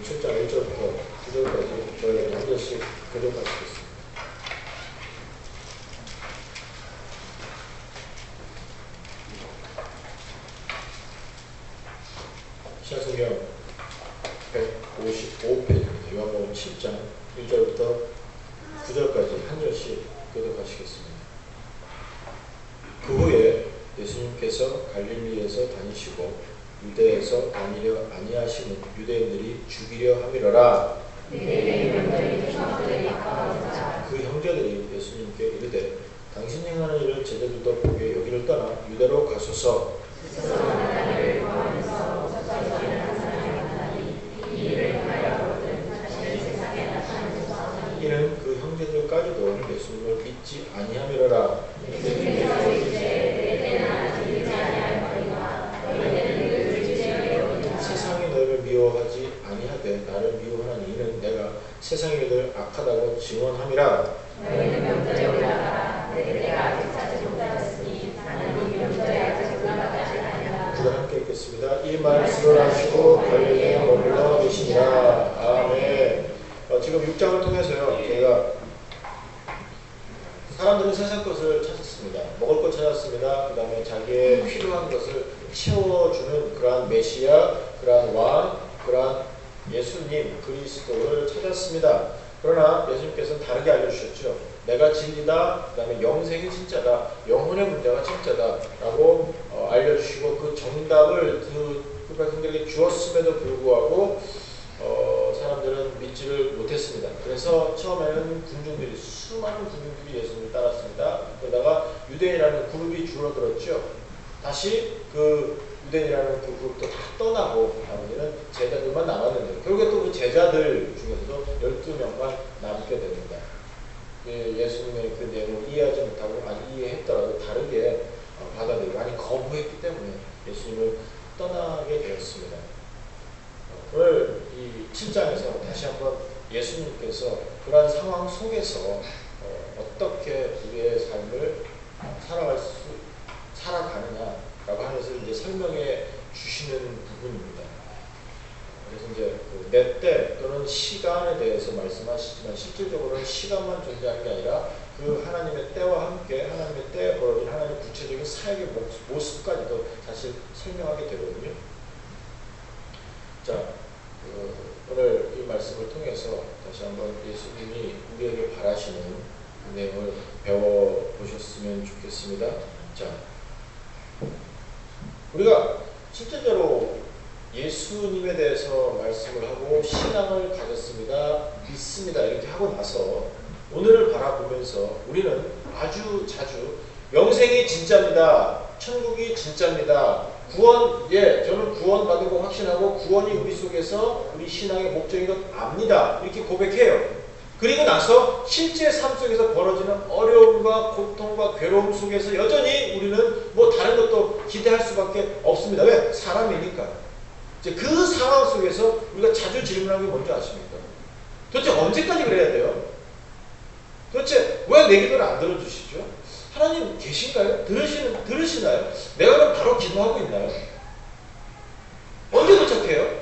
7장 1절부터 9절까지 저희가 한 절씩 교독하시겠습니다. 시작성경 155페이지입니다. 요한복음 7장 1절부터 9절까지 한 절씩 교독하시겠습니다. 그 후에 예수님께서 갈릴리에서 다니시고 유대에서 다니려 아니하시는 유대인들이 죽이려 함이러라. 그 형제들이 예수님께 이르되 당신 행하는 일을 제자들도 보게 여기를 떠나 유대로 가소서. 이는 그 형제들까지도 예수님을 믿지 아니함이러라. 세상이 너희를 미워하지 아니하되 나를 미워하는 이는 내가 세상이 너희를 악하다고 증언함이라. 너희는 명절에 올라가라. 내가 아직 자주 못 받았으니 나는 이 명절에 아직 올라가지 아니하라. 구단 함께 읽겠습니다. 이 말씀을 하시고 갈릴리에 머물러 계시니라. 아멘. 지금 6장을 통해서요, 저희가 사람들은 세상 것을 찾았습니다. 먹을 것 찾았습니다. 그 다음에 자기의 필요한 것을 채워주는 그러한 메시아, 그러한 왕, 그러한 예수님, 그리스도를 찾았습니다. 그러나 예수님께서는 다르게 알려주셨죠. 내가 진리다, 그 다음에 영생이 진짜다, 영혼의 문제가 진짜다 라고 알려주시고 그 정답을 그 백성들에게 주었음에도 불구하고 사람들은 믿지를 못했습니다. 그래서 처음에는 수많은 군중들이 예수님을 따랐습니다. 그러다가 유대인이라는 그룹이 줄어들었죠. 다시 그 유대인이라는 그 그룹도 다 떠나고 나머지는 제자들만 남았는데 결국에 또 그 제자들 중에서도 12명만 남게 됩니다. 예수님의 그 내용을 이해하지 못하고 이해했더라도 다르게 받아들이고 많이 거부했기 때문에 예수님을 떠나게 되었습니다. 오늘 이 7장에서 다시 한번 예수님께서 그러한 상황 속에서 어떻게 우리의 삶을 살아가느냐라고 하면서 이제 설명해 주시는 부분입니다. 그래서 이제 그 내 때 또는 시간에 대해서 말씀하시지만 실질적으로는 시간만 존재하는 게 아니라 그 하나님의 때와 함께 하나님의 때에 벌어진 하나님의 구체적인 사역의 모습까지도 사실 설명하게 되거든요. 자, 오늘 이 말씀을 통해서 다시 한번 예수님이 우리에게 바라시는 그 내용을 배워보셨으면 좋겠습니다. 자, 우리가 실제로 예수님에 대해서 말씀을 하고 신앙을 가졌습니다. 믿습니다. 이렇게 하고 나서 오늘을 바라보면서 우리는 아주 자주 영생이 진짜입니다. 천국이 진짜입니다. 저는 구원받은 거 확신하고 구원이 우리 속에서 우리 신앙의 목적인 것 압니다. 이렇게 고백해요. 그리고 나서 실제 삶 속에서 벌어지는 어려움과 고통과 괴로움 속에서 여전히 우리는 뭐 다른 것도 기대할 수밖에 없습니다. 왜? 사람이니까. 이제 그 상황 속에서 우리가 자주 질문하는 게 뭔지 아십니까? 도대체 언제까지 그래야 돼요? 도대체 왜 내 기도를 안 들어주시죠? 하나님 계신가요? 들으시나요? 내가 그럼 바로 기도하고 있나요? 언제 도착해요?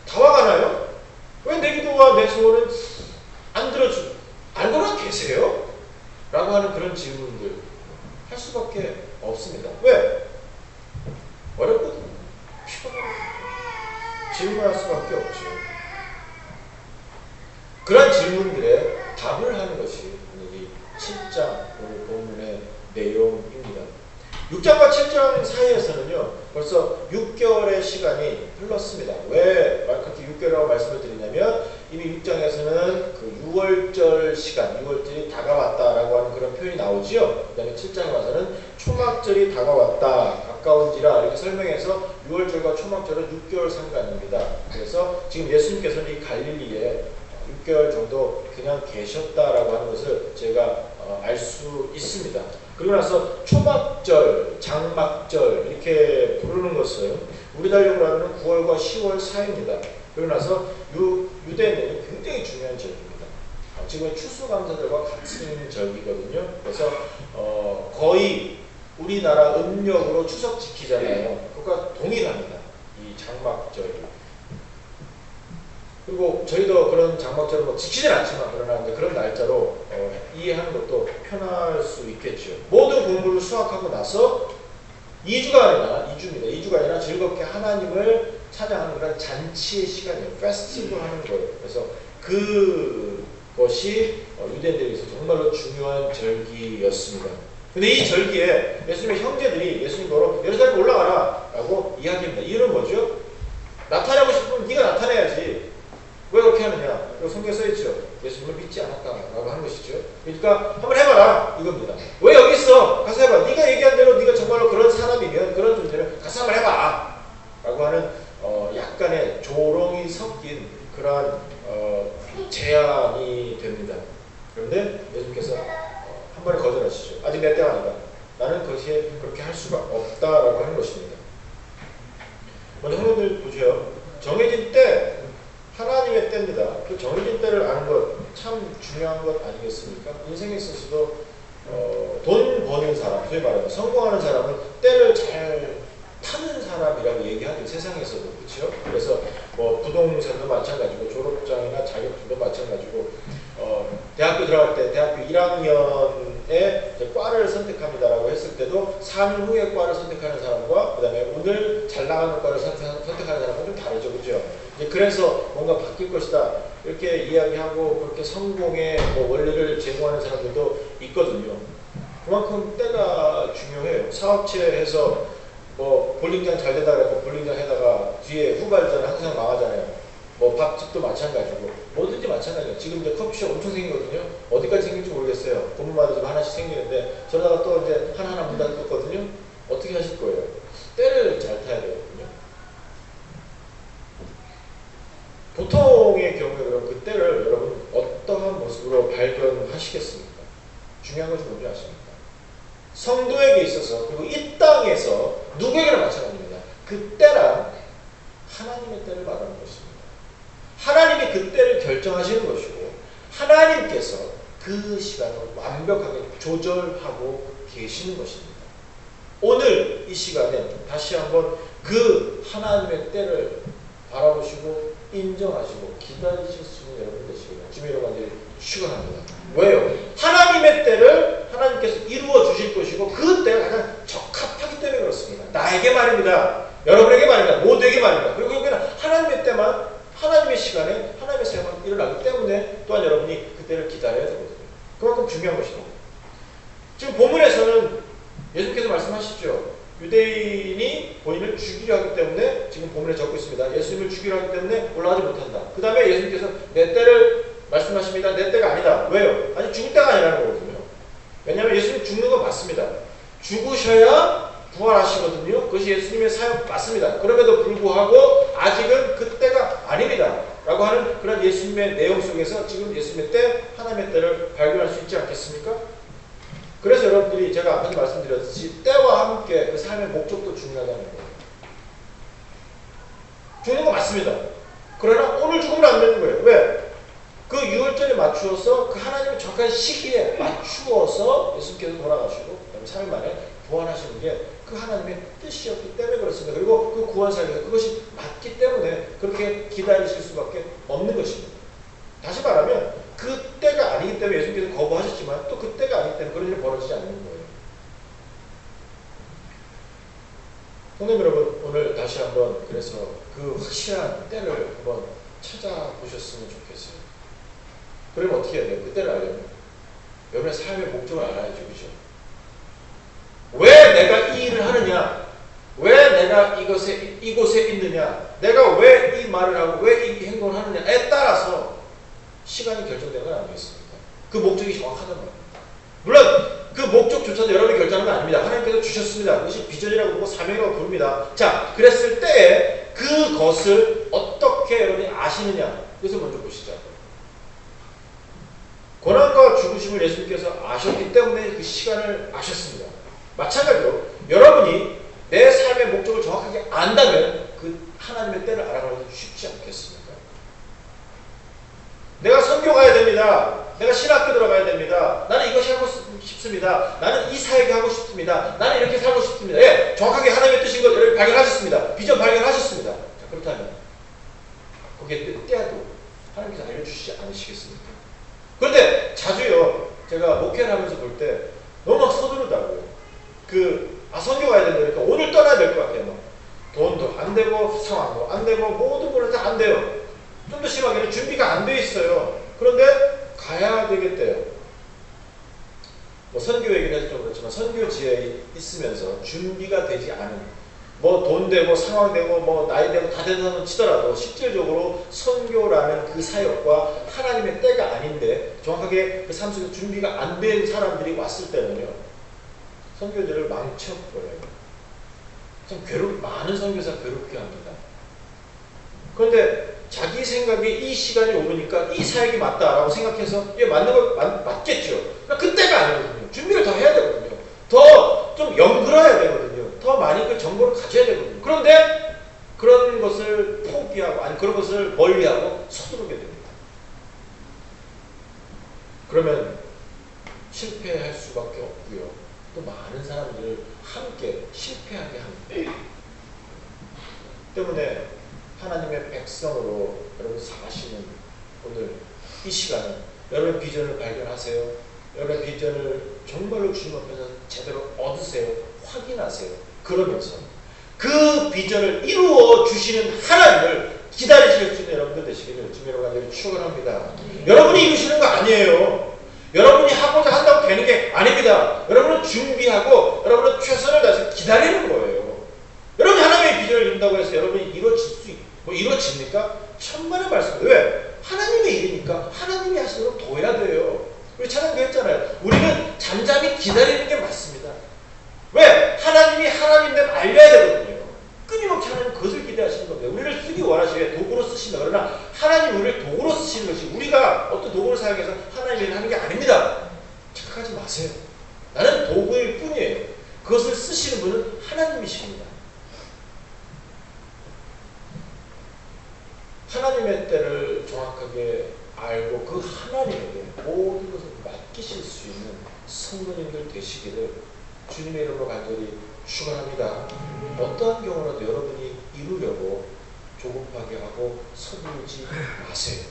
다 와가나요? 왜 내 기도와 내 소원은 안 들어주고 알고나 계세요? 라고 하는 그런 질문들 할 수밖에 없습니다. 왜? 어렵거든요. 질문할 수밖에 없죠. 그런 질문들에 답을 하는 것이 이 7장 오늘 본문의 내용입니다. 6장과 7장 사이에서는요 벌써 6개월의 시간이 흘렀습니다. 왜 그렇게 6개월이라고 말씀을 드리냐면 이미 6장에서는 그 6월절 시간, 6월절이 다가왔다라고 하는 그런 표현이 나오지요. 그 다음에 7장에 와서는 초막절이 다가왔다, 가까운지라 이렇게 설명해서 6월절과 초막절은 6개월 상관입니다. 그래서 지금 예수님께서는 이 갈릴리에 6개월 정도 그냥 계셨다라고 하는 것을 제가 알 수 있습니다. 그리고 나서 초막절, 장막절 이렇게 부르는 것은 우리 달력으로 하면 9월과 10월 사이입니다. 그리고 나서 유대인들은 굉장히 중요한 절기입니다. 지금 추수감사절과 같은 절기거든요. 그래서 거의 우리나라 음력으로 추석 지키잖아요. 그것과 동일합니다. 이 장막절. 그리고 저희도 그런 장막처럼 뭐 지키진 않지만 그러나 이제 그런 날짜로 이해하는 것도 편할 수 있겠죠. 모든 공부를 수학하고 나서 2주가 아니라 2주입니다. 2주가 아니라 즐겁게 하나님을 찬양하는 그런 잔치의 시간이에요. 페스티벌 하는 거예요. 그래서 그것이 유대인들에게서 정말로 중요한 절기였습니다. 근데 이 절기에 예수님의 형제들이 예수님 보러 예루살렘 올라가라 라고 이야기합니다. 이유는 뭐죠? 나타내고 싶으면 네가 나타내야지. 왜 그렇게 하느냐? 성경에 써있죠. 예수님을 믿지 않았다라고 하는 것이죠. 그러니까 한번 해봐라 이겁니다. 왜 여기 있어? 가서 해봐. 네가 얘기한 대로 네가 정말로 그런 사람이면 그런 존재면 가서 한번 해봐 라고 하는 약간의 조롱이 섞인 그러한 제안이 됩니다. 그런데 예수님께서 한 번에 거절하시죠. 아직 내 때가 아니다. 나는 그것이 그렇게 할 수가 없다라고 하는 것입니다. 먼저 형님들 보세요. 정해진 때 하나님의 때입니다. 그 정해진 때를 아는 것 참 중요한 것 아니겠습니까? 인생에 있어서도 돈 버는 사람, 소위 말하면 성공하는 사람은 때를 잘 타는 사람이라고 얘기하죠. 세상에서도. 그렇죠? 그래서 뭐 부동산도 마찬가지고 졸업장이나 자격증도 마찬가지고 대학교 들어갈 때 대학교 1학년에 과를 선택합니다라고 했을 때도 3일 후에 과를 선택하는 사람과 그 다음에 오늘 잘 나가는 과를 선택하는 사람은 좀 다르죠. 그죠? 그래서 뭔가 바뀔 것이다 이렇게 이야기하고 그렇게 성공의 뭐 원리를 제공하는 사람들도 있거든요. 그만큼 때가 중요해요. 사업체에서 뭐 볼링장 잘 되다 그래서 볼링장 해다가 뒤에 후발자는 항상 망하잖아요. 뭐 밥집도 마찬가지고 뭐든지 마찬가지예요. 지금 이제 커피숍 엄청 생기거든요. 어디까지 생길지 모르겠어요. 본부마다 좀 하나씩 생기는데 저러다가 또 이제 하나하나 문 닫았거든요. 어떻게 하실 거예요? 때를 잘 타야 되거든요. 보통의 경우에 그럼 그 때를 여러분 어떠한 모습으로 발견하시겠습니까? 중요한 것이 뭔지 아십니까? 성도에게 있어서 그리고 이 땅에서 누구에게나 마찬가지입니다. 그 때란 하나님의 때를 말하는 것입니다. 하나님이 그 때를 결정하시는 것이고 하나님께서 그 시간을 완벽하게 조절하고 계시는 것입니다. 오늘 이 시간에 다시 한번 그 하나님의 때를 바라보시고 인정하시고 기다리실 수 있는 여러분 되시기를 주님의 이름으로 축원합니다. 왜요? 하나님의 때를 하나님께서 이루어 주실 것이고 그 때가 가장 적합하기 때문에 그렇습니다. 나에게 말입니다. 여러분에게 말입니다. 모두에게 말입니다. 그리고 여기는 하나님의 때만 하나님의 시간에 하나님의 사역만 일어나기 때문에 또한 여러분이 그 때를 기다려야 되거든요. 그만큼 중요한 것입니다. 지금 본문에서는 예수께서 말씀하시죠. 유대인이 본인을 죽이려 하기 때문에 지금 본문에 적고 있습니다. 예수님을 죽이려 하기 때문에 올라가지 못한다. 그 다음에 예수님께서 내 때를 말씀하십니다. 내 때가 아니다. 왜요? 아직 죽을 때가 아니라는 거거든요. 왜냐하면 예수님 죽는 건 맞습니다. 죽으셔야 부활하시거든요. 그것이 예수님의 사역 맞습니다. 그럼에도 불구하고 아직은 그 때가 아닙니다. 라고 하는 그런 예수님의 내용 속에서 지금 예수님의 때, 하나님의 때를 발견할 수 있지 않겠습니까? 그래서 여러분들이 제가 앞에서 말씀드렸듯이 때와 함께 그 삶의 목적도 중요하다는 거예요. 죽는 거 맞습니다. 그러나 오늘 죽으면 안 되는 거예요. 왜? 그 유월절에 맞추어서 그 하나님의 정확한 시기에 맞추어서 예수님께서 돌아가시고 그다음에 3일 만에 부활하시는 게 그 하나님의 뜻이었기 때문에 그렇습니다. 그리고 그 구원 사역이 그것이 맞기 때문에 그렇게 기다리실 수밖에 없는 것입니다. 다시 말하면 그 때가 아니기 때문에 예수님께서 거부하셨지만 또 그 때가 아니기 때문에 그런 일이 벌어지지 않는 거예요. 성도 여러분, 오늘 다시 한번 그래서 그 확실한 때를 한번 찾아보셨으면 좋겠어요. 그러면 어떻게 해야 돼요? 그 때를 알려면 여러분의 삶의 목적을 알아야죠. 그죠? 왜 내가 이 일을 하느냐? 왜 내가 이곳에 있느냐? 내가 왜 이 말을 하고 왜 이 행동을 하느냐에 따라서 시간이 결정되는 건 아니겠습니까? 그 목적이 정확하단 말입니다. 물론 그 목적조차도 여러분이 결정하는 건 아닙니다. 하나님께서 주셨습니다. 그것이 비전이라고 부르고 사명이라고 부릅니다. 자, 그랬을 때에 그것을 어떻게 여러분이 아시느냐? 그것을 먼저 보시죠. 고난과 죽으심을 예수님께서 아셨기 때문에 그 시간을 아셨습니다. 마찬가지로 여러분이 내 삶의 목적을 정확하게 안다면 그 하나님의 때를 알아가는 것이 쉽지 않겠습니까? 내가 선교 가야 됩니다. 내가 신학교 들어가야 됩니다. 나는 이것이 하고 싶습니다. 나는 이 사역이 하고 싶습니다. 나는 이렇게 살고 싶습니다. 예, 정확하게 하나님의 뜻인 것 여러분 발견하셨습니다. 비전 발견하셨습니다. 자, 그렇다면 거기에 때도 하나님께서 알려주시지 않으시겠습니까? 그런데 자주요, 제가 목회를 하면서 볼 때 너무 막 서두르다고요. 선교 가야 된다 그러니까 오늘 떠나야 될 것 같아요. 막. 돈도 안 되고 상황도 안 되고 모든 거는 다 안 돼요. 좀 더 심하게는 준비가 안 돼 있어요. 그런데 가야 되겠대요. 뭐 선교 얘기를 해서 좀 그렇지만 선교지에 있으면서 준비가 되지 않은 뭐 돈 되고 상황 되고 뭐 나이 되고 다 된다는 치더라도 실질적으로 선교라는 그 사역과 하나님의 때가 아닌데 정확하게 그 삶 속에 준비가 안 된 사람들이 왔을 때는요, 선교지를 망쳐버려요. 참 많은 선교사 괴롭게 합니다. 그런데 자기 생각에 이 시간이 오르니까 이 사역이 맞다라고 생각해서 이게 맞는 거 맞겠죠. 그러니까 그때가 아니거든요. 준비를 더 해야 되거든요. 더 좀 연구해야 되거든요. 더 많이 그 정보를 가져야 되거든요. 그런데 그런 것을 포기하고 아니 그런 것을 멀리하고 서두르게 됩니다. 그러면 실패할 수밖에 없고요. 또 많은 사람들을 함께 실패하게 합니다. 때문에 하나님의 백성으로 여러분 사시는 오늘 이 시간은 여러분의 비전을 발견하세요. 여러분의 비전을 정말로 주님 앞에서 제대로 얻으세요. 확인하세요. 그러면서 그 비전을 이루어 주시는 하나님을 기다리실 수 있는 여러분들 되시기를 주님 여러분 축원합니다. 여러분이 이루시는 거 아니에요. 여러분이 하고자 한다고 되는 게 아닙니다. 여러분은 준비하고 여러분은 최선을 다해서 기다리는 거예요. 여러분이 하나님의 비전을 이룬다고 해서 여러분이 이루어집니까? 천만의 말씀입니다. 왜? 하나님의 일이니까 하나님이 하시도록 둬야 돼요. 우리 찬양도 했잖아요. 우리는 잠잠히 기다리는 게 맞습니다. 왜? 하나님이 하나님됨 알려야 되거든요. 끊임없이 하나님 그것을 기대하시는 겁니다. 우리를 쓰기 원하시기에 도구로 쓰신다. 그러나 하나님 우리를 도구로 쓰시는 것이 우리가 어떤 도구를 사용해서 하나님의 일을 하는 게 아닙니다. 착각하지 마세요. 나는 도구일 뿐이에요. 그것을 쓰시는 분은 하나님이십니다. 하나님의 때를 정확하게 알고 그 하나님에게 모든 것을 맡기실 수 있는 성도님들 되시기를 주님의 이름으로 간절히 축원합니다. 어떠한 경우라도 여러분이 이루려고 조급하게 하고 서두르지 마세요.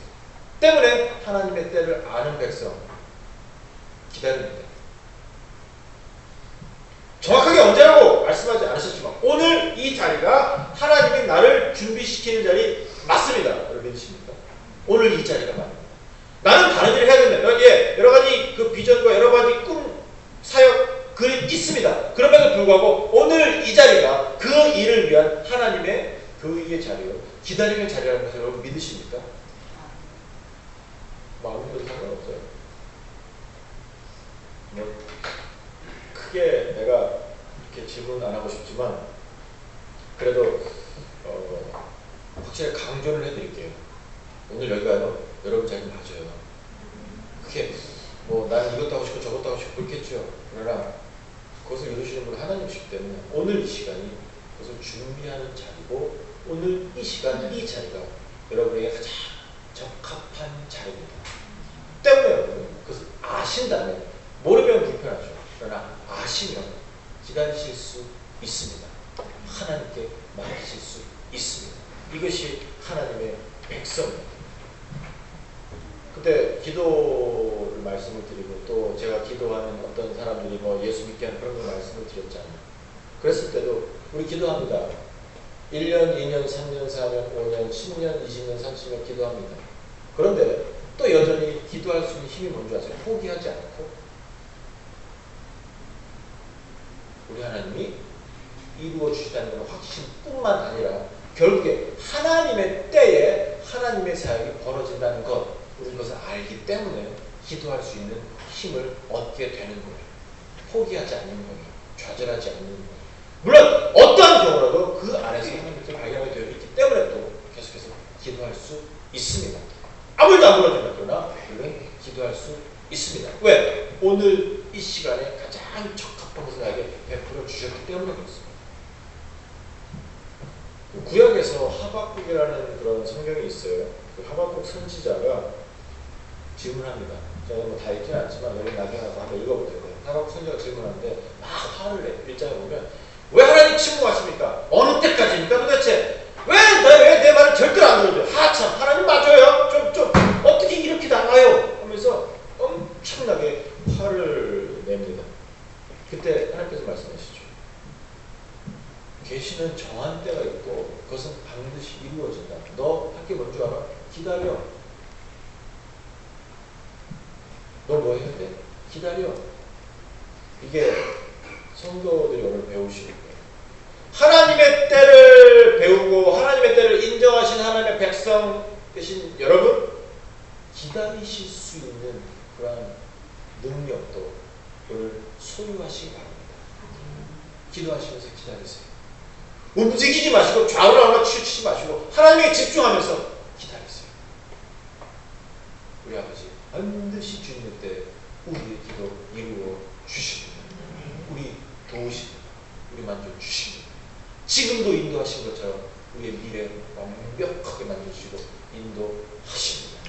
때문에 하나님의 때를 아는 백성 기다립니다. 정확하게 언제라고 말씀하지 않으셨지만 오늘 이 자리가 하나님이 나를 준비시키는 자리 맞습니다. 여러분 믿으십니까? 오늘 이 자리가 맞습니다. 나는 다른 일을 해야 된다. 여기에 여러 가지 그 비전과 여러 가지 꿈, 사역, 그림 있습니다. 그럼에도 불구하고 오늘 이 자리가 그 일을 위한 하나님의 교육의 자리요. 기다리는 자리라는 것을 여러분 믿으십니까? 마음으로 상관없어요. 크게 내가 이렇게 질문 안 하고 싶지만 그래도 확실히 강조를 해드릴게요. 오늘 여기가요. 여러분 자리 맞아요. 그게 뭐 나는 이것도 하고 싶고 저것도 하고 싶고 그렇겠죠. 그러나 그것을 이루시는 분은 하나님이시기 때문에 오늘 이 시간이 그것을 준비하는 자리고 오늘 이 시간 이 자리가 여러분에게 가장 적합한 자리입니다. 때문에 여러분 그것을 아신다면 모르면 불편하죠. 그러나 아시면 기다리실 수 있습니다. 하나님께 맡기실 수 있습니다. 이것이 하나님의 백성입니다. 그때 기도를 말씀을 드리고 또 제가 기도하는 어떤 사람들이 뭐 예수 믿게 하는 그런 걸 말씀을 드렸잖아요. 그랬을 때도 우리 기도합니다. 1년, 2년, 3년, 4년, 5년, 10년, 20년, 30년 기도합니다. 그런데 또 여전히 기도할 수 있는 힘이 뭔지 아세요? 포기하지 않고 우리 하나님이 이루어 주시다는 건 확신뿐만 아니라 결국에 하나님의 때에 하나님의 사역이 벌어진다는 것 우리는 그것을 알기 때문에 기도할 수 있는 힘을 얻게 되는 거예요. 포기하지 않는 거예요. 좌절하지 않는 거예요. 물론 어떠한 경우라도 그 안에서 하나님의 뜻을 발견하게 되어 있기 때문에 또 계속해서 기도할 수 있습니다. 아무 일도 안 벌어진다 그러나 우리는 기도할 수 있습니다. 왜? 오늘 이 시간에 가장 적합한 것을 나에게 베풀어 주셨기 때문에 그렇습니다. 구약에서 하박국이라는 그런 성경이 있어요. 그 하박국 선지자가 질문합니다. 제가 뭐 다 읽지는 않지만 여기 나중에 가서 한번 읽어볼 텐데 하박국 선지자가 질문하는데 막 화를 내. 일장에 보면 왜 하나님 침묵하십니까? 어느 때까지입니까 도대체? 왜 내 말을 절대로 안 들어줘요? 하참 하나님 맞아요? 좀 반드시 이루어진다. 너 할 게 뭔 줄 알아? 기다려. 너 뭐 해야 돼? 기다려. 이게 성도들이 오늘 배우시는 거예요. 하나님의 때를 배우고 하나님의 때를 인정하신 하나님의 백성 되신 여러분, 기다리실 수 있는 그러한 능력도 오늘 소유하시기 바랍니다. 기도하시면서 기다리세요. 움직이지 마시고 좌우로 하나 치우치지 마시고 하나님에게 집중하면서 기다리세요. 우리 아버지 반드시 주님의 때 우리의 기도 이루어 주십니다. 우리 도우십니다. 우리 만져 주십니다. 지금도 인도하신 것처럼 우리의 미래 완벽하게 만져주시고 인도하십니다.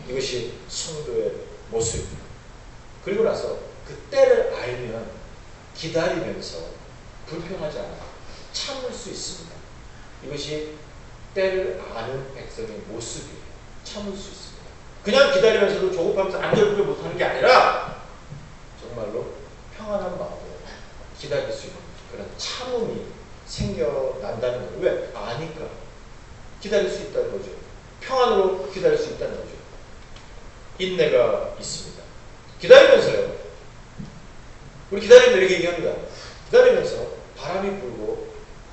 이것이 성도의 모습입니다. 그리고 나서 그 때를 알면 기다리면서 불평하지 않아 참을 수 있습니다. 이것이 때를 아는 백성의 모습이에요. 참을 수 있습니다. 그냥 기다리면서도 조급하면서 안절부절 못하는 게 아니라 정말로 평안한 마음으로 기다릴 수 있는 그런 참음이 생겨난다는 거예요. 왜? 아니까. 기다릴 수 있다는 거죠. 평안으로 기다릴 수 있다는 거죠. 인내가 있습니다. 기다리면서요. 우리 기다리면 이렇게 얘기합니다. 기다리면서 바람이 불고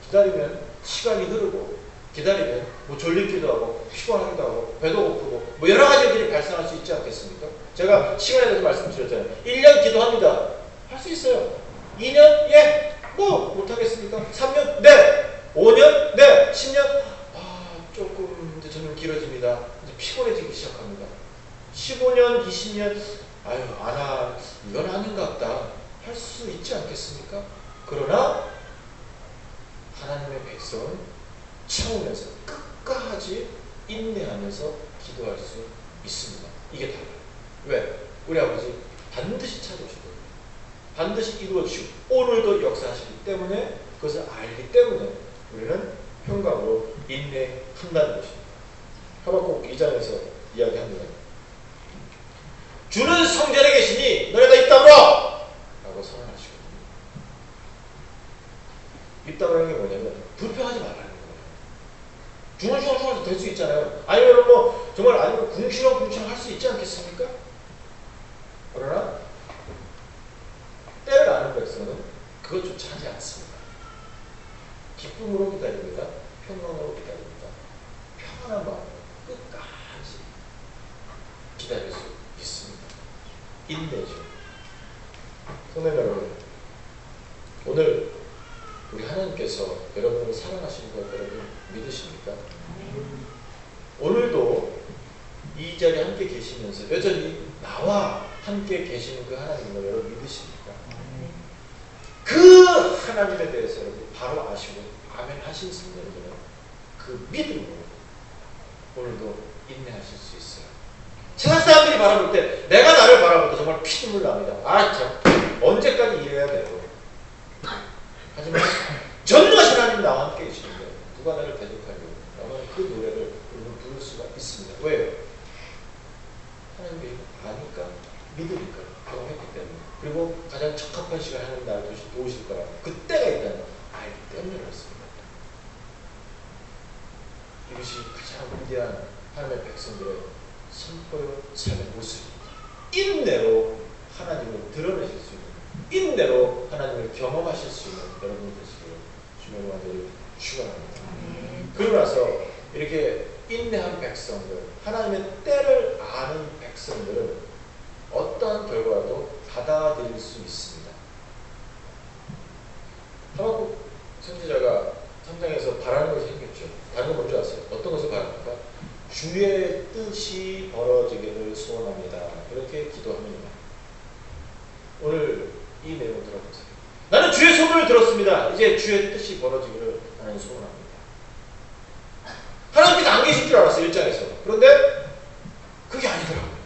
기다리면 시간이 흐르고 기다리면 뭐 졸리기도 하고 피곤하기도 하고 배도 고프고 뭐 여러 가지 일들이 발생할 수 있지 않겠습니까? 제가 시간에 대해서 말씀드렸잖아요. 1년 기도합니다. 할 수 있어요. 2년? 예. 뭐 못하겠습니까? 3년? 네. 5년? 네. 10년? 조금 이제 저는 길어집니다. 이제 피곤해지기 시작합니다. 15년, 20년? 이건 아닌 것 같다. 할 수 있지 않겠습니까? 그러나 하나님의 백성은 참으면서 끝까지 인내하면서 기도할 수 있습니다. 이게 달라요. 왜? 우리 아버지 반드시 찾으시고 반드시 이루어주시고 오늘도 역사하시기 때문에 그것을 알기 때문에 우리는 평강으로 인내한다는 것입니다. 하박국 2장에서 이야기합니다. 주는 성전에 계시니 너네 다 입 다물어! 라고 선언하시거든요. 입 다물는 게 뭐냐면 불평하지 말라는 거예요. 중얼중얼 될 수 있잖아요. 아니면 뭐 정말 아니면 궁시렁궁시렁 할 수 있지 않겠습니까? 그러나 때를 아는 백성은 그것조차 하지 않습니다. 기쁨으로 기다립니다. 평강으로 기다립니다. 평안한 마음으로 끝까지 기다릴 수 있습니다. 인내죠. 성도 여러분, 오늘 우리 하나님께서 여러분을 사랑하시는 것 여러분 믿으십니까? 오늘도 이 자리에 함께 계시면서 여전히 나와 함께 계시는 그 하나님을 여러분 믿으십니까? 그 하나님에 대해서 여러분 바로 아시고 아멘 하신 성도들은 그 믿음으로 오늘도 인내하실 수 있어요. 세상 사람들이 바라볼 때 내가 나를 바라볼 때 정말 피눈물 납니다. 참 언제까지 이래야 돼요. 하지만 전능하신 하나님 나와 함께 계시는데 누가 나를 대적하려고 라면 그 노래를 우리는 부를 수가 있습니다. 왜요? 하나님이 아니까 믿으니까 경험했기 때문에 그리고 가장 적합한 시간에 하나님 나를 도우실 거라 그때가 있다는 알기 때문에 그렇습니다. 이것이 가장 위대한 하나님의 백성들의 선포요 삶의 모습입니다. 인내로 하나님을 드러내실 수 있는 인내로 하나님을 경험하실 수 있는 여러분이 되시기를 주님의 아들을 축원합니다. 그러고 나서 이렇게 인내한 백성들 하나님의 때를 아는 백성들은 어떠한 결과도 받아들일 수 있습니다. 하박국 선지자가 3장에서 바라는 것이 생겼죠. 다른 건 뭔지 아세요? 어떤 것을 바랍니까? 주의 뜻이 벌어지기를 소원합니다. 이렇게 기도합니다. 오늘 이 내용 들어보세요. 나는 주의 소문을 들었습니다. 이제 주의 뜻이 벌어지기를 나는 소원합니다. 하나님께서 안 계실 줄 알았어요. 1장에서. 그런데 그게 아니더라고요.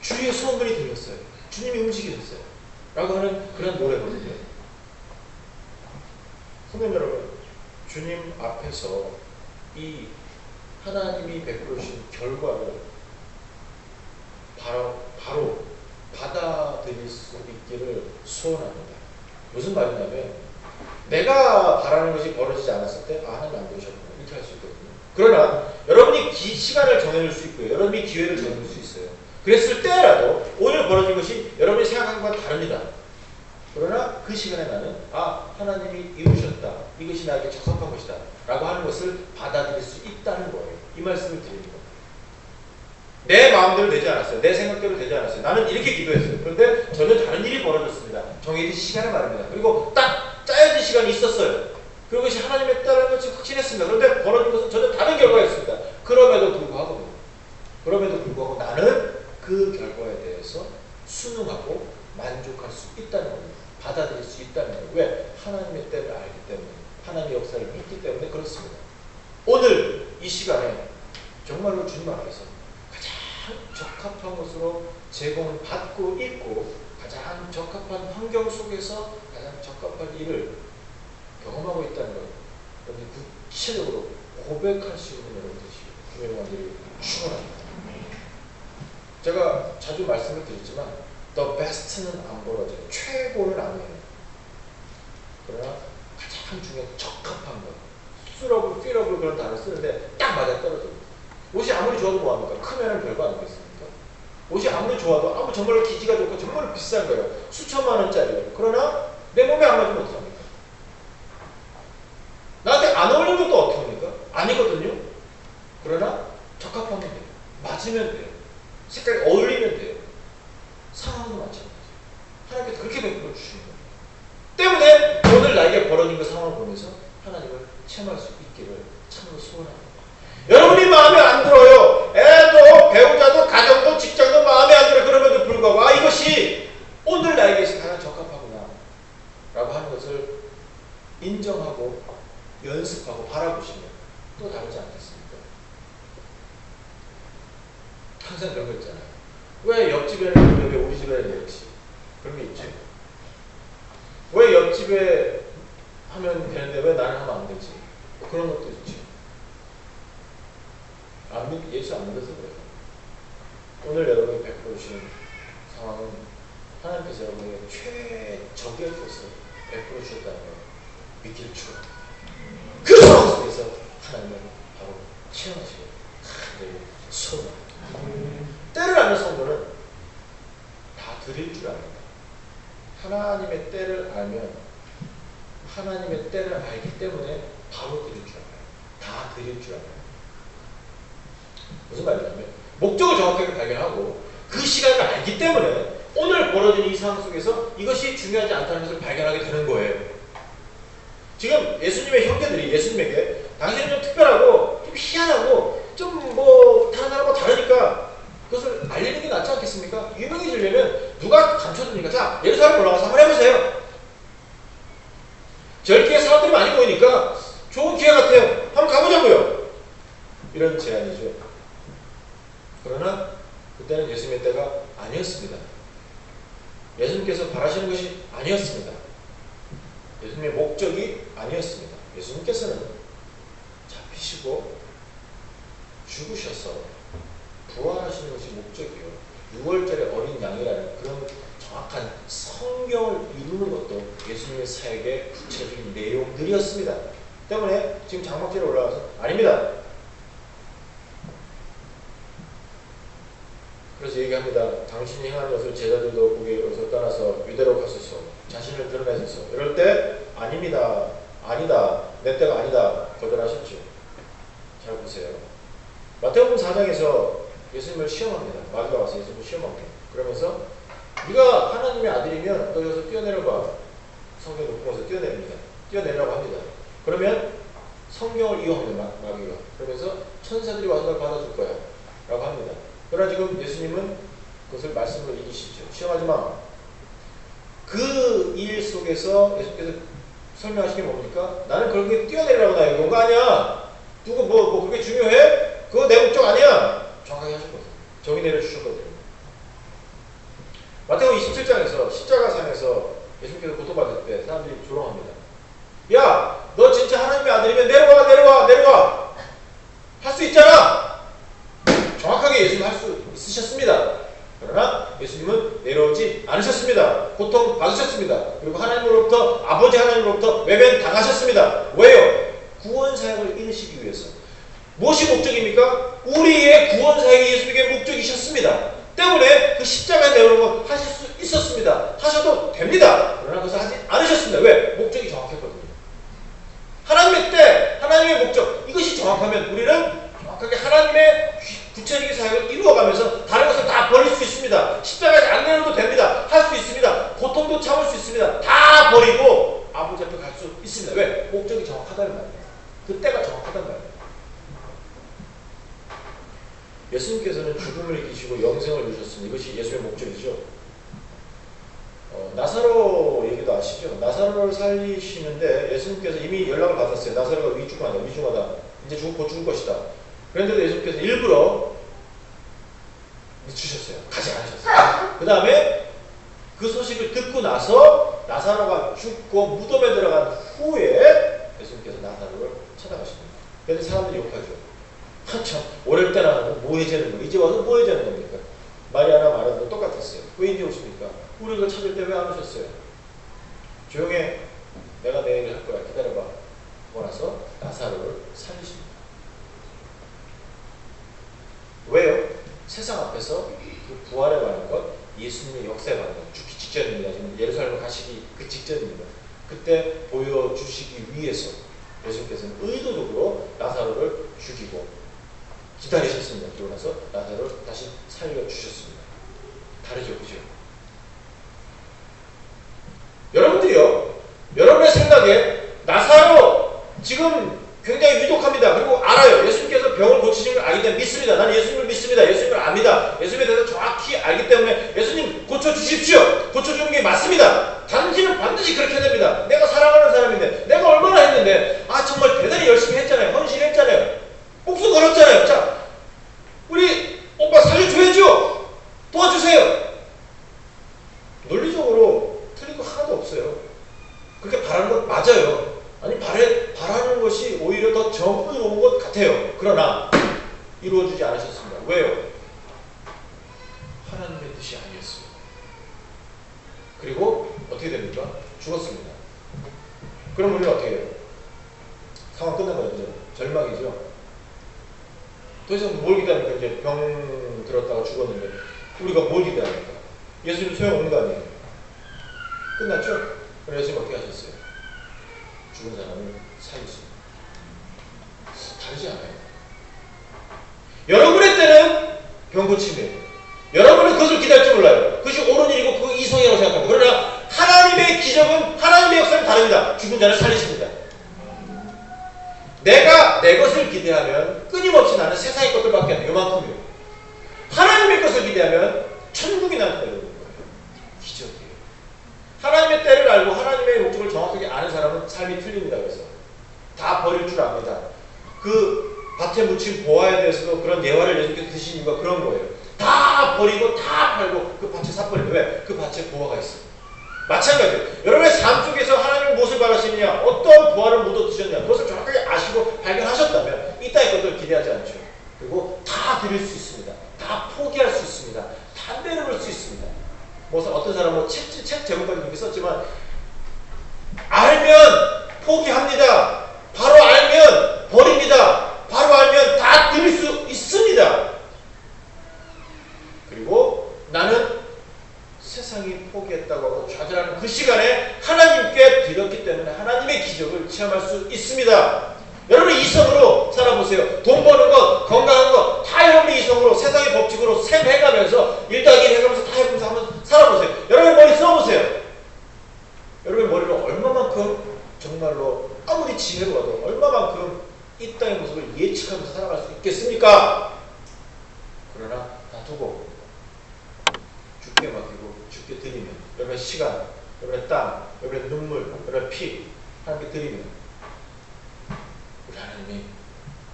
주의 소문이 들렸어요. 주님이 움직이셨어요. 라고 하는 그런 노래거든요. 성도 여러분, 주님 앞에서 이 하나님이 베풀으신 결과를 바로 받아들일 수 있기를 소원합니다. 무슨 말이냐면 내가 바라는 것이 벌어지지 않았을 때 하나님 안 되셨구나 이렇게 할 수 있거든요. 그러나 여러분이 시간을 정해놓을 수 있고요. 여러분이 기회를 정해놓을 수 있어요. 그랬을 때라도 오늘 벌어진 것이 여러분이 생각한 것과 다릅니다. 그러나 그 시간에 나는 하나님이 이루셨다. 이것이 나에게 적합한 것이다. 라고 하는 것을 받아들일 수 있다는 거예요. 이 말씀을 드리는 거예요. 내 마음대로 되지 않았어요. 내 생각대로 되지 않았어요. 나는 이렇게 기도했어요. 그런데 전혀 다른 일이 벌어졌습니다. 정해진 시간에 말입니다. 그리고 딱 짜여진 시간이 있었어요. 그것이 하나님의 뜻이라는 것을 확신했습니다. 그런데 벌어진 것은 전혀 다른 결과였습니다. 그럼에도 불구하고 나는 그 결과에 대해서 순응하고 만족할 수 있다는 겁니다. 받아들일 수 있다는 거예요. 왜? 하나님의 때를 알기 때문에, 하나님의 역사를 믿기 때문에 그렇습니다. 오늘 이 시간에 정말로 주님 앞에서 가장 적합한 것으로 제공을 받고 있고 가장 적합한 환경 속에서 가장 적합한 일을 경험하고 있다는 것, 여러분이 구체적으로 고백할 수 있는 여러분들이 주님의 관계를 축원합니다. 제가 자주 말씀을 드렸지만 the best는 안 벌어져요. 최고는 아니에요. 그러나 가장 중요한 적합한 것, suitable, fitable 그런 단어를 쓰는데 딱 맞아 떨어져요. 옷이 아무리 좋아도 뭐합니까? 크면은 별거 아니겠습니까? 옷이 아무리 좋아도 정말로 기지가 좋고 정말로 비싼 거예요. 수천만 원짜리예요. 그러나 내 몸에 안 맞으면 어떡합니까? 나한테 안 어울리는 것도 어떻게 합니까? 아니거든요. 그러나 적합하면 돼요. 맞으면 돼요. 색깔이 어울리면 돼요. 상황도 마찬가지예요. 하나님께서 그렇게 베풀어 주시는 거예요. 때문에 오늘 나에게 벌어진 그 상황을 보면서 하나님을 체험할 수 있기를 참으로 소원합니다. 여러분이 마음에 안 들어요. 애도 배우자도 가정도 직장도 마음에 안 들어. 그럼에도 불구하고 이것이 오늘 나에게 가장 적합하구나 라고 하는 것을 인정하고 연습하고 바라보시면 또 다르지 않겠습니까? 항상 그런 거 있잖아요. 왜 옆집에는 있는데 왜 우리 집에는 이렇지? 그런 게 있죠. 왜 옆집에 하면 되는데 왜 나는 하면 안 되지? 그런 것도 있죠. 예수 안 믿어서 그래요. 오늘 여러분이 베풀어 주시는 상황은 하나님께서 여러분에게 최적의 것을 베풀어 주셨다는 걸 믿기를 축원합니다. 그 상황 속에서 하나님을 바로 체험하시길 간절히 소원합니다. 때를 아는 성도는 다 드릴 줄 압니다. 하나님의 때를 알면 하나님의 때를 알기 때문에 바로 드릴 줄 알아요. 다 드릴 줄 알아요. 무슨 말이냐면 목적을 정확하게 발견하고 그 시간을 알기 때문에 오늘 벌어진 이 상황 속에서 이것이 중요하지 않다는 것을 발견하게 되는 거예요. 지금 예수님의 형제들이 예수님에게 당신은 좀 특별하고 좀 희한하고 좀 다른 사람과 다르니까 그것을 알리는 게 낫지 않겠습니까? 유명해지려면 누가 감춰줍니까? 자, 예루살렘 올라가서 한번 해보세요. 절기에 사람들이 많이 보이니까 좋은 기회 같아요. 한번 가보자고요. 이런 제안이죠. 그러나 그때는 예수님의 때가 아니었습니다. 예수님께서 바라시는 것이 아니었습니다. 예수님의 목적이 아니었습니다. 예수님께서는 잡히시고 죽으셔서 부활하시는 것이 목적이요. 6월절의 어린 양이라는 그런 정확한 성경을 이루는 것도 예수님의 사역의 구체적인 내용들이었습니다. 때문에 지금 장막절에 올라가서 아닙니다. 그래서 얘기합니다. 당신이 행하는 것을 제자들도 보게 여기서 떠나서 유대로 가소서. 자신을 드러내소서. 이럴 때 아닙니다. 아니다. 내 때가 아니다. 거절하셨죠. 잘 보세요. 마태복음 4장에서 예수님을 시험합니다. 마귀가 와서 예수님을 시험합니다. 그러면서 네가 하나님의 아들이면 너 여기서 뛰어내려봐. 성경 높은 곳에서 뛰어내립니다. 뛰어내려고 합니다. 그러면 성경을 이용합니다. 마귀가. 그러면서 천사들이 와서 널 받아줄 거야. 라고 합니다. 그러나 지금 예수님은 그것을 말씀으로 이기시죠. 시험하지 마. 그 일 속에서 예수님께서 설명하신 게 뭡니까? 나는 그렇게 뛰어내리라고 나 여기 온 거 아니야. 누구 그게 중요해? 그거 내 목적 아니야. 정확하게 하셨거든요. 정의 내려주셨거든요. 마태복음 27장에서 십자가상에서 예수님께서 고통받을 때 사람들이 조롱합니다. 야, 너 진짜 하나님의 아들이면 내려와. 할 수 있잖아. 정확하게 예수님 할 수 있으셨습니다. 그러나 예수님은 내려오지 않으셨습니다. 고통 받으셨습니다. 그리고 하나님으로부터 아버지 하나님으로부터 외면 당하셨습니다. 왜요? 구원 사역을 이루시기 위해서. 무엇이 목적입니까? 우리의 구원 사역이 예수님의 목적이셨습니다. 때문에 그 십자가에 내오는 건 하실 수 있었습니다. 하셔도 됩니다. 그러나 그것을 하지 않으셨습니다. 왜? 목적이 정확했거든요. 하나님의 때, 하나님의 목적, 이것이 정확하면 우리는 정확하게 하나님의 구체적인 사역을 이루어가면서 다른 것을 다 버릴 수 있습니다. 십자가에 안 내려도 됩니다. 할 수 있습니다. 고통도 참을 수 있습니다. 다 버리고 아버지 앞에 갈 수 있습니다. 왜? 목적이 정확하다는 말이에요. 그때가 정확하다는 말이에요. 예수님께서는 죽음을 이기시고 영생을 주셨습니다. 이것이 예수의 목적이죠. 나사로 얘기도 아시죠? 나사로를 살리시는데 예수님께서 이미 연락을 받았어요. 나사로가 위중하다. 이제 곧 죽을 것이다. 그런데도 예수님께서 일부러 늦추셨어요. 가지 않으셨어요. 그 다음에 그 소식을 듣고 나서 나사로가 죽고 무덤에 들어간 후에 예수님께서 나사로를 찾아가십니다. 그런데 사람들이 욕하죠. 한참 오랜 때나 뭐 해제는 거 이제 와서 뭐 해제는 겁니까? 마리아나 마르다도 똑같았어요. 왜 이제 오십니까? 우리가 찾을 때 왜 안 오셨어요? 조용해. 내가 내 일을 할 거야. 기다려봐. 하고 나서 나사로를 살리십니다. 왜요? 세상 앞에서 그 부활에 관한 것, 예수님의 역사에 관한 것, 죽기 직전입니다. 지금 예루살렘 가시기 그 직전입니다. 그때 보여주시기 위해서 예수님께서는 의도적으로 나사로를 죽이고 기다리셨습니다. 그러고 나서 나사로를 다시 살려주셨습니다. 다르죠, 그죠? 여러분들이요, 여러분의 생각에 나사로 지금 굉장히 위독합니다. 그리고 알아요. 예수님께서 병을 고치신 걸 알기 때문에 믿습니다. 나는 예수님을 믿습니다. 예수님을 압니다. 예수님에 대해서 정확히 알기 때문에 예수님 고쳐주십시오. 고쳐주는 게 맞습니다. 당신은 반드시 그렇게 해야 됩니다. 내가 사랑하는 사람인데 내가 얼마나 했는데 정말 대단히 열심히 했잖아요. 헌신했잖아요. 목숨 걸었잖아요. 자, 우리 오빠 살려줘야죠. 도와주세요. 논리적으로 틀린 거 하나도 없어요. 그렇게 바라는 것 맞아요. 아니 바라는 것이 오히려 더 정의로운 것 같아요. 그러나 이루어지지 않으셨습니다. 왜요? 하나님의 뜻이 아니었어요. 그리고 어떻게 됩니까? 죽었습니다. 그럼 우리는 어떻게 해요? 상황 끝난 거죠. 이제 절망이죠. 더 이상 뭘 기다립니까? 이제 병 들었다가 죽었는데 우리가 뭘 기다립니까? 예수님 소용없는 거 아니에요? 끝났죠? 그럼 예수님 어떻게 하셨어요? 죽은 사람을 살리십니다. 다르지 않아요. 여러분의 때는 병 고침이에요. 여러분은 그것을 기다릴 줄 몰라요. 그것이 옳은 일이고 그 이성이라고 생각합니다. 그러나 하나님의 기적은, 하나님의 역사는 다릅니다. 죽은 자를 살리십니다. 내가 내 것을 기대하면 끊임없이 나는 세상의 것들밖에 안 돼. 요만큼이요. 하나님의 것을 기대하면 천국이 나한테 내려오는 거예요. 기적이에요. 하나님의 때를 알고 하나님의 목적을 정확하게 아는 사람은 삶이 틀립니다. 그래서 다 버릴 줄 압니다. 그 밭에 묻힌 보화에 대해서도 그런 예화를 예수님께서 드신 이유가 그런 거예요. 다 버리고 다 팔고 그 밭에 삽버리는데 왜? 그 밭에 보화가 있어요. 마찬가지예요. 여러분의 삶 속에서 하나님은 무엇을 바라시느냐, 어떤 부활을 못 얻으셨냐, 그것을 정확하게 아시고 발견하셨다면 이 땅의 것들을 기대하지 않죠. 그리고 다 드릴 수 있습니다. 다 포기할 수 있습니다. 다 내려놓을 수 있습니다. 어떤 사람은 책 제목까지 이렇게 썼지만 알면 포기합니다. 바로 알면 버립니다. 바로 알면 다 드릴 수 있습니다. 그리고 나는 세상이 포기했다고 하고 좌절하는 그 시간에 하나님께 드렸기 때문에 하나님의 기적을 체험할 수 있습니다. 여러분이 이성으로 살아보세요. 돈 버는 것, 건강한 것, 다 여러분이 이성으로 세상의 법칙으로 셈해가면서 1 더하기 1 해가면서 다 해보면서 한번 살아보세요. 여러분의 머리 써보세요. 여러분의 머리를 얼마만큼 정말로 아무리 지혜로 와도 얼마만큼 이 땅의 모습을 예측하면서 살아갈 수 있겠습니까? 그러나 다 두고 죽게 맡기고 죽게 드리면 여러분의 시간, 여러분의 땀, 여러분의 눈물, 여러분의 피 하나님께 드리면 우리 하나님이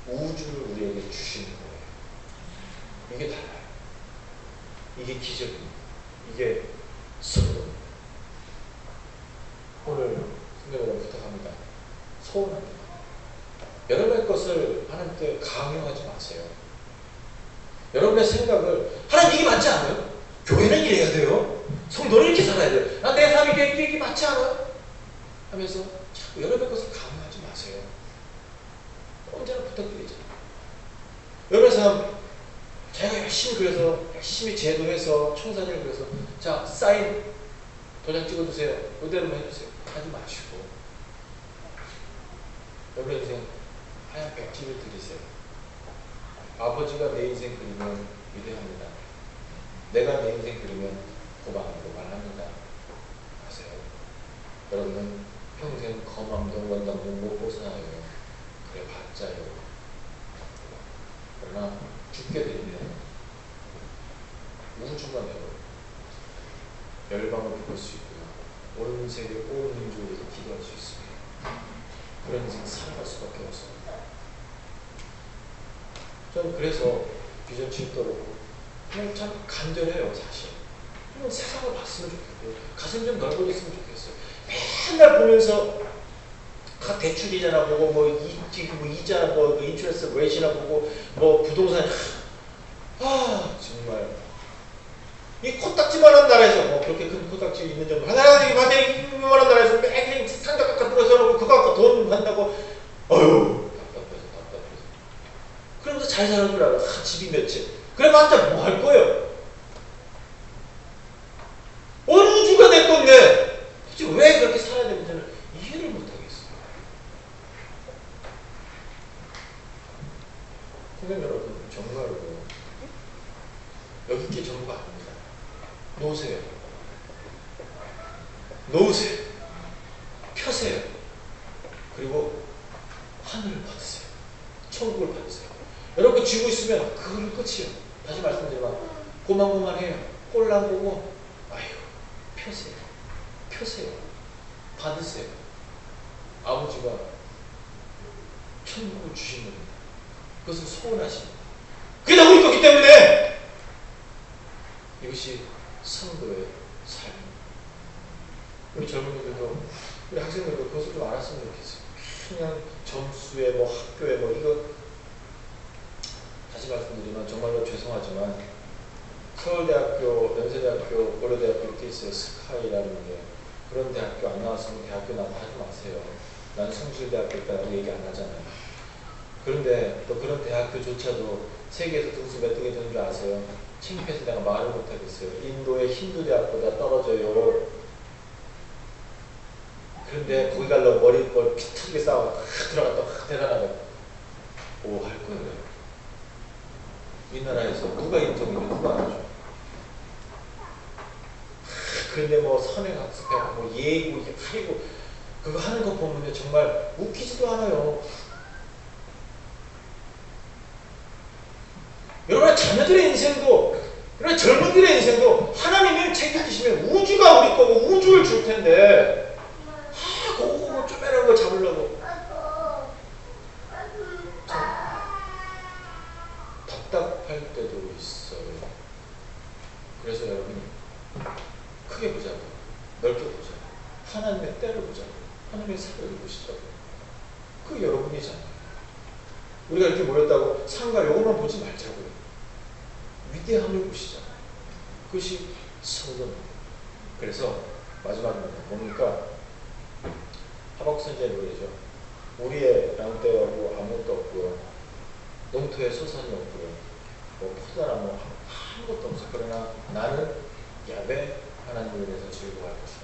우주를 우리에게 주시는 거예요. 이게 달라요. 이게 기적입니다. 이게 성공입니다. 오늘 성도 여러분 부탁합니다. 소원합니다. 여러분의 것을 하나님께 강요하지 마세요. 여러분의 생각을 하나님 이게 맞지 않아요? 교회는 이래야 돼요. 성도는 이렇게 살아야 돼요. 내 삶이 이게 맞지 않아요? 하면서 자꾸 여러분의 것을 강요하지 마세요. 언제나 부탁드리죠. 열심히 그래서 열심히 제도해서 청사진을 그래서 자 사인 도장 찍어주세요. 이대로만 해주세요. 하지 마시고 여러분 인생 하얀 백지를 드리세요. 아버지가 내 인생 그리면 위대합니다. 내가 내 인생 그리면 고방으로 말합니다. 아세요? 여러분은 평생 검암동 원당동 못 벗어나요. 그래 봤자요. 그러나 죽게 되면 우주만으로 열방을 부를 수 있고요. 온 세계 온 민족을 위해서 기도할 수 있습니다. 그런 인생 살아갈 수밖에 없습니다. 저는 그래서 비전 7도로 그냥 참 간절해요. 사실 좀 세상을 봤으면 좋겠고 가슴 좀 넓어졌으면 좋겠어요. 맨날 보면서 각 대출 이자나 보고 뭐 이자 뭐 인트레스 레이트나 보고 뭐 부동산 정말 이 코딱지만한 나라에서 뭐 그렇게 큰 코딱지 있는 정도 하나님 이만한 나라에서 매일 상자 깎아 뚫어서 놓고 그거 갖고 돈 한다고 답답해서 그러면서 잘 사는 줄 알아. 집이 몇 채 그래봤자 뭐 할 거예요? 어느 우주가 내 건데 도대체 왜 그렇게 살아야 되는지는 이해를 못하겠어요. 선생님 여러분 정말로 여기 있게 전부가 아닙니다. 놓으세요. 놓으세요. 펴세요. 그리고 하늘을 받으세요. 천국을 받으세요. 여러분 쥐고 있으면 그걸로 끝이에요. 다시 말씀드리면 고만고만해요. 꼴랑 보고 아유 펴세요. 펴세요. 받으세요. 아버지가 천국을 주신 겁니다. 그것은 소원하십니다. 그게 다 우리 거기 때문에 이것이 성도의 삶입니다. 우리 젊은이들도 우리 학생들도 그것을 좀 알았으면 좋겠어요. 그냥 점수에 뭐 학교에 뭐 이거 다시 말씀드리면 정말로 죄송하지만 서울대학교, 연세대학교, 고려대학교 이렇게 있어요. 스카이라는 게 그런 대학교 안 나왔으면 대학교 나고 하지 마세요. 난 성실대학교 있다고 얘기 안 하잖아요. 그런데 또 그런 대학교조차도 세계에서 등수 몇 등이 되는 줄 아세요? 창피해서 내가 말을 못하겠어요. 인도의 힌두 대학보다 떨어져요. 그런데 거기 가려고 머리 피터지게 싸워 들어갔다 대단하다. 뭐 할 거예요? 이 나라에서 누가 인정해줘? 누가 안 해줘? 그런데 뭐 선행학습하고 뭐 예고 하고 그거 하는 거 보면 정말 웃기지도 않아요. 여러분의 자녀들의 인생도, 여러분의 젊은이들의 인생도 하나님이 책임지시면 우주가 우리 거고 우주를 줄 텐데, 그거 쪼매는 거 잡으려고. 답답할 때도 있어요. 그래서 여러분이 크게 보자고, 넓게 보자고, 하나님의 때를 보자고, 하나님의 사랑을 보시자고. 그게 여러분이잖아요. 우리가 이렇게 모였다고 상가 요것만 보지 말자고요. 위대함을 보시잖아요. 그것이 성도입니다. 그래서 마지막으로 뭡니까? 하박국 선지자의 노래죠. 우리의 양떼하고 아무것도 없고요. 농토에 소산이 없고요. 뭐 포도나 뭐 아무것도 없어. 그러나 나는 야훼 하나님을 위해서 즐거워할 것이다.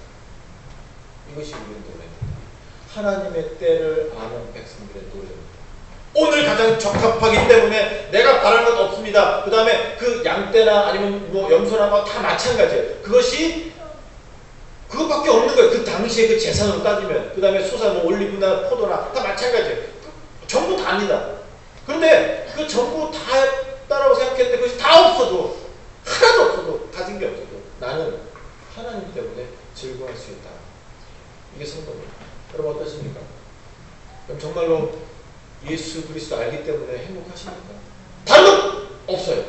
이것이 우리의 노래입니다. 하나님의 때를 아는 백성들의 노래입니다. 오늘 가장 적합하기 때문에 내가 바라는 것 없습니다. 그 다음에 그 양떼나 아니면 뭐 염소나 뭐 다 마찬가지예요. 그것밖에 없는 거예요. 그 당시에 그 재산으로 따지면. 그 다음에 소사, 뭐 올리브나 포도나 다 마찬가지예요. 전부 다입니다. 그런데 그 전부 다다라고 생각했는데 그것이 다 없어도, 하나도 없어도, 가진 게 없어도 나는 하나님 때문에 즐거워할 수 있다. 이게 성도입니다. 여러분 어떠십니까? 그럼 정말로 예수 그리스도 알기 때문에 행복하십니까? 다른 것 없어요.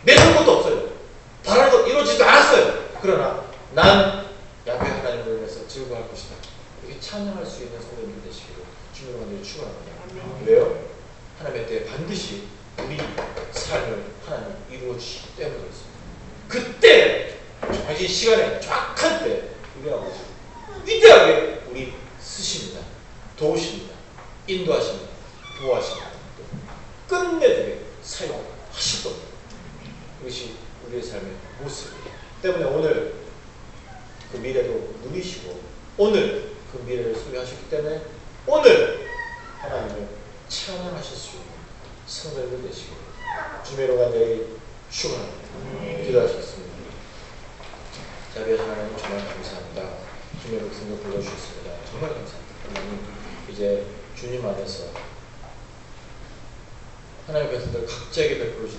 내세운 것도 없어요. 다른 것 이루어지지도 않았어요. 그러나 난 야훼 하나님을 위해서 즐거워할 것이다. 이렇게 찬양할 수 있는 성도님들 되시기를 주님으로 만들어 축원합니다. 왜요? 하나님의 때에 반드시 우리 삶을 하나님 이루어 주시기 때문에 그렇습니다. 그때 정확히 시간에 정확한 때 우리 아버지 위대하게 우리 쓰십니다. 도우십니다. 인도하십니다. 보호하십니다. 끝내주게 사용하실 겁니다. 이것이 우리의 삶의 모습이에요. 때문에 오늘 그 미래도 누리시고 오늘 그 미래를 소유하셨기 때문에 오늘 하나님을 찬양하실 수 있는 성도들 되시고 주님으로 간절히 축원합니다. 기도하시겠습니다. 자비하신 하나님 정말 감사합니다. 주님의 백성들 불러주셨습니다. 정말 감사합니다. 하나님 이제 주님 안에서 하나님의 백성들 각자에게 베풀어 주신